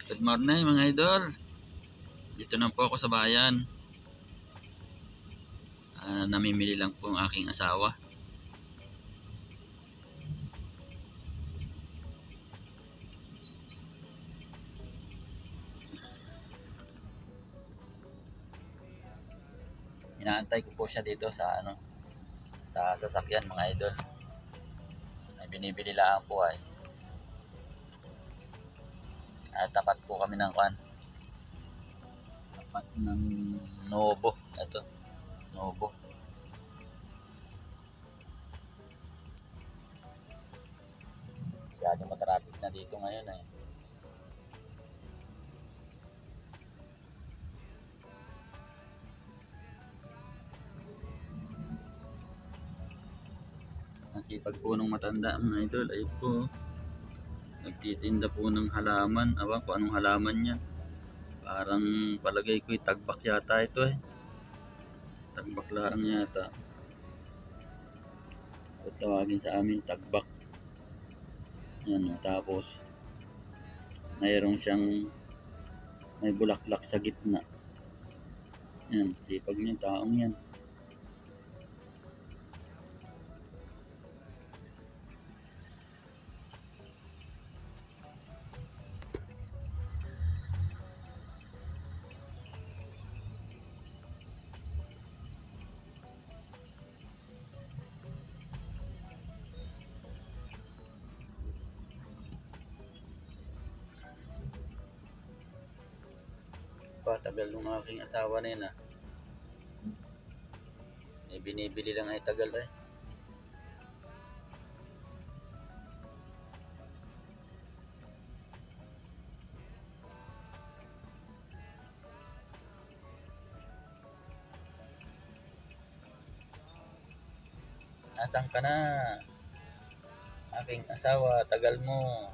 Good morning mga idol. Dito na po ako sa bayan. Namimili lang po ang aking asawa. Inaantay ko po siya dito sa sa sasakyan mga idol. May binibili lang po ay. Tapat po kami ng tapat ng Novo. Ito, Novo. Masyadong matraffic na dito ngayon eh. Ang sipag po ng matanda mga idol ay po nagtitinda po ng halaman. Awan ko anong halaman niya. Parang palagay ko tagbak yata ito eh. Tagbak lang yata. O tawagin sa amin tagbak. Yan, tapos mayroon siyang may bulaklak sa gitna. Yan, sipag niya taong yan. Tagal ng aking asawa na yun ah. May binibili lang ay tagal eh. Nasaan ka na? Aking asawa, tagal mo.